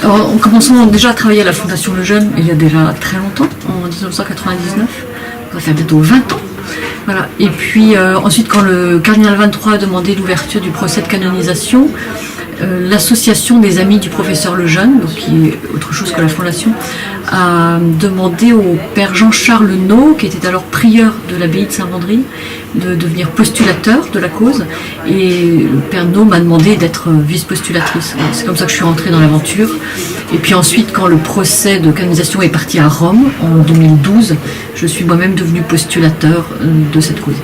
Alors, en commençant déjà à travailler à la Fondation Le Jeune, il y a déjà très longtemps, en 1999, ça fait bientôt 20 ans. Voilà. Et puis ensuite, quand le cardinal 23 a demandé l'ouverture du procès de canonisation, l'association des amis du professeur Lejeune, donc qui est autre chose que la fondation, a demandé au père Jean-Charles Nau, qui était alors prieur de l'abbaye de Saint-Vendry, de devenir postulateur de la cause. Et le père Nau m'a demandé d'être vice-postulatrice. C'est comme ça que je suis rentrée dans l'aventure. Et puis ensuite, quand le procès de canonisation est parti à Rome en 2012, je suis moi-même devenue postulateur de cette cause.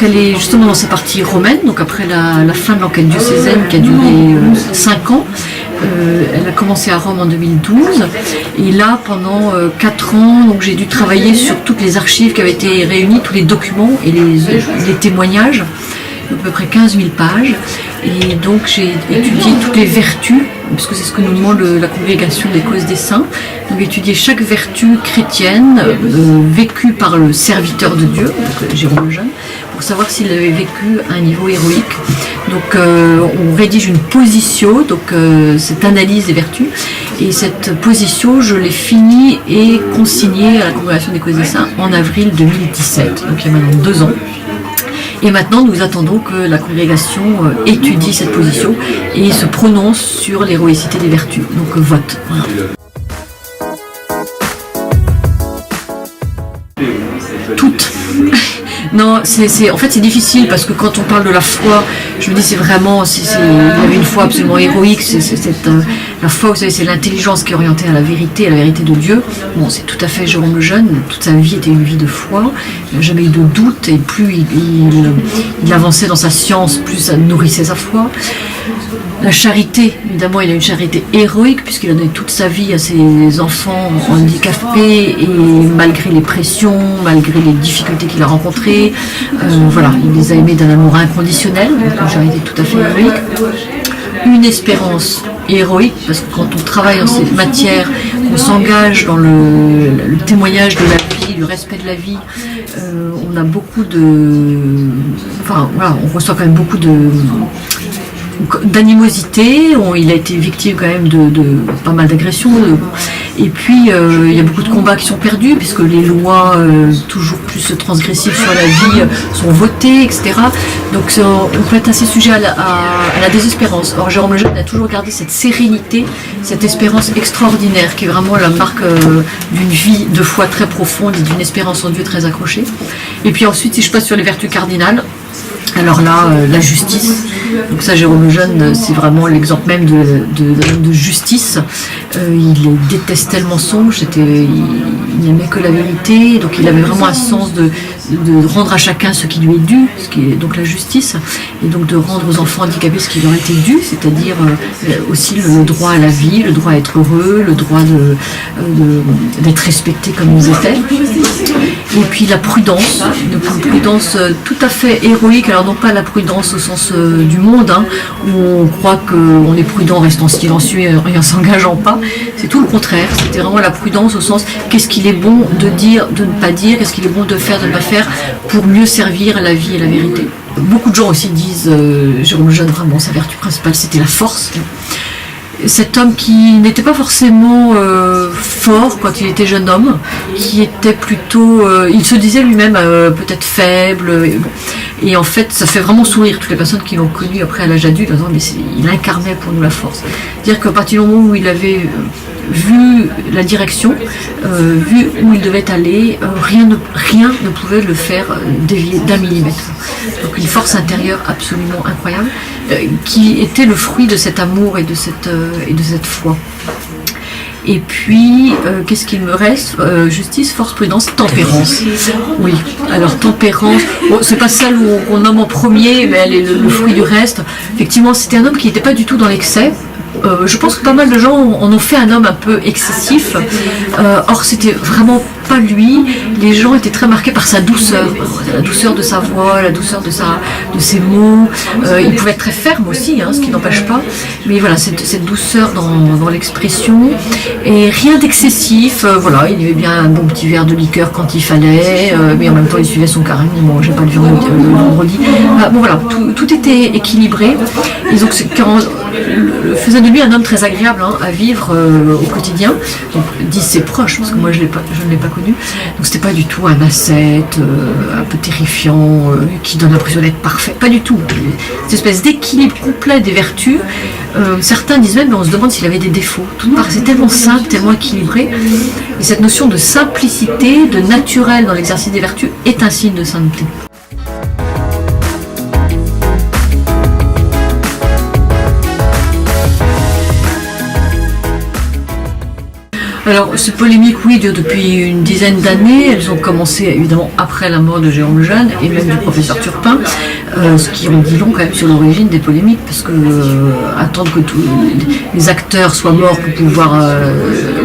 Elle est justement dans sa partie romaine, donc après la fin de l'enquête diocésaine qui a duré 5 ans. Elle a commencé à Rome en 2012 et là pendant 4 ans donc j'ai dû travailler sur toutes les archives qui avaient été réunies, tous les documents et les témoignages, à peu près 15 000 pages, et donc j'ai étudié toutes les vertus, parce que c'est ce que nous demande la congrégation des causes des saints, donc étudier chaque vertu chrétienne vécue par le serviteur de Dieu, donc Jérôme Lejeune, pour savoir s'il avait vécu à un niveau héroïque. Donc on rédige une positio, donc cette analyse des vertus, et cette positio je l'ai finie et consignée à la congrégation des causes des saints en avril 2017, donc il y a maintenant 2 ans. Et maintenant, nous attendons que la congrégation étudie cette position et se prononce sur l'héroïcité des vertus. Donc vote. Voilà. Toutes. Non, en fait c'est difficile parce que quand on parle de la foi, je me dis c'est vraiment, il y avait une foi absolument héroïque, la foi, vous savez, c'est l'intelligence qui est orientée à la vérité de Dieu. Bon, c'est tout à fait Jérôme Lejeune, toute sa vie était une vie de foi, il n'a jamais eu de doute, et plus il avançait dans sa science, plus ça nourrissait sa foi. La charité, évidemment, il a une charité héroïque puisqu'il a donné toute sa vie à ses enfants handicapés et malgré les pressions, malgré les difficultés qu'il a rencontrées, voilà, il les a aimés d'un amour inconditionnel, donc une charité tout à fait héroïque. Une espérance héroïque, parce que quand on travaille en ces matières, on s'engage dans le témoignage de la vie, le respect de la vie, on a beaucoup enfin voilà, on reçoit quand même beaucoup d'animosité, il a été victime quand même de pas mal d'agressions, et puis il y a beaucoup de combats qui sont perdus puisque les lois toujours plus transgressives sur la vie sont votées, etc. Donc on peut être assez sujet à la désespérance. Or Jérôme Lejeune a toujours gardé cette sérénité, cette espérance extraordinaire qui est vraiment la marque d'une vie de foi très profonde et d'une espérance en Dieu très accrochée. Et puis ensuite, si je passe sur les vertus cardinales, alors là, la justice, donc ça Jérôme Lejeune, c'est vraiment l'exemple même de justice. Il détestait le mensonge, il n'aimait que la vérité, donc il avait vraiment un sens de rendre à chacun ce qui lui est dû, ce qui est donc la justice, et donc de rendre aux enfants handicapés ce qui leur était dû, c'est-à-dire aussi le droit à la vie, le droit à être heureux, le droit d'être respecté comme ils étaient. Et puis la prudence, une prudence tout à fait héroïque, alors non pas la prudence au sens du monde, hein, où on croit qu'on est prudent en restant silencieux et en s'engageant pas, c'est tout le contraire, c'était vraiment la prudence au sens qu'est-ce qu'il est bon de dire, de ne pas dire, qu'est-ce qu'il est bon de faire, de ne pas faire, pour mieux servir la vie et la vérité. Beaucoup de gens aussi disent, Jérôme Lejeune, vraiment sa vertu principale c'était la force. Cet homme qui n'était pas forcément fort quand il était jeune homme, qui était plutôt, il se disait lui-même peut-être faible, et en fait ça fait vraiment sourire toutes les personnes qui l'ont connu après à l'âge adulte, mais il incarnait pour nous la force. C'est-à-dire qu'à partir du moment où il avait vu la direction, vu où il devait aller, rien ne pouvait le faire dévier d'1 millimètre. Donc une force intérieure absolument incroyable, qui était le fruit de cet amour et de cette foi. Et puis, qu'est-ce qu'il me reste ? Justice, force, prudence, tempérance. Oui, alors tempérance, bon, c'est pas celle où on nomme en premier, mais elle est le fruit du reste. Effectivement, c'était un homme qui n'était pas du tout dans l'excès. Je pense que pas mal de gens en ont fait un homme un peu excessif. Or, c'était vraiment pas lui, les gens étaient très marqués par sa douceur, la douceur de sa voix, la douceur de ses mots. Il pouvait être très ferme aussi, ce qui n'empêche pas, mais voilà, cette douceur dans l'expression, et rien d'excessif. Voilà, il aimait bien un bon petit verre de liqueur quand il fallait, mais en même temps il suivait son carême, il ne mangeait pas de viande le vendredi. Bon voilà, tout était équilibré, et donc faisait de lui un homme très agréable à vivre au quotidien. Donc disent ses proches, parce que moi je ne l'ai pas connu. Donc c'était pas du tout un ascète un peu terrifiant qui donne l'impression d'être parfait. Pas du tout. Cette espèce d'équilibre complet des vertus. Certains disent même, mais on se demande s'il avait des défauts. Tout part, c'est tellement simple, tellement équilibré. Et cette notion de simplicité, de naturel dans l'exercice des vertus est un signe de sainteté. Alors, cette polémique, oui, dure depuis une dizaine d'années. Elles ont commencé, évidemment, après la mort de Jérôme Lejeune et même du professeur Turpin, ce qui en dit long quand même sur l'origine des polémiques, parce que attendre que tous les acteurs soient morts pour pouvoir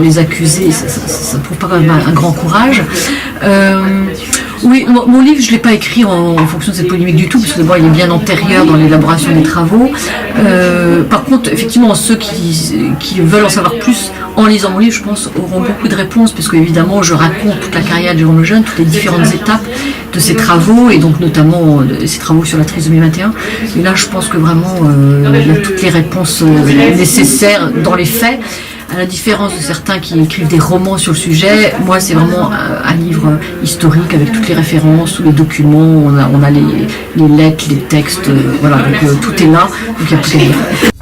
les accuser, ça ne prouve pas quand même un grand courage. Oui, mon livre, je ne l'ai pas écrit en fonction de cette polémique du tout, parce que d'abord, il est bien antérieur dans l'élaboration des travaux. Par contre, effectivement, ceux qui veulent en savoir plus en lisant mon livre, je pense, auront beaucoup de réponses, parce qu'évidemment, je raconte toute la carrière de Jérôme Lejeune, toutes les différentes étapes de ses travaux, et donc notamment ses travaux sur la trisomie 21. Et là, je pense que vraiment, il y a toutes les réponses nécessaires dans les faits. À la différence de certains qui écrivent des romans sur le sujet, moi c'est vraiment un livre historique avec toutes les références, tous les documents, on a les lettres, les textes, voilà, donc tout est là, donc il n'y a plus qu'à lire.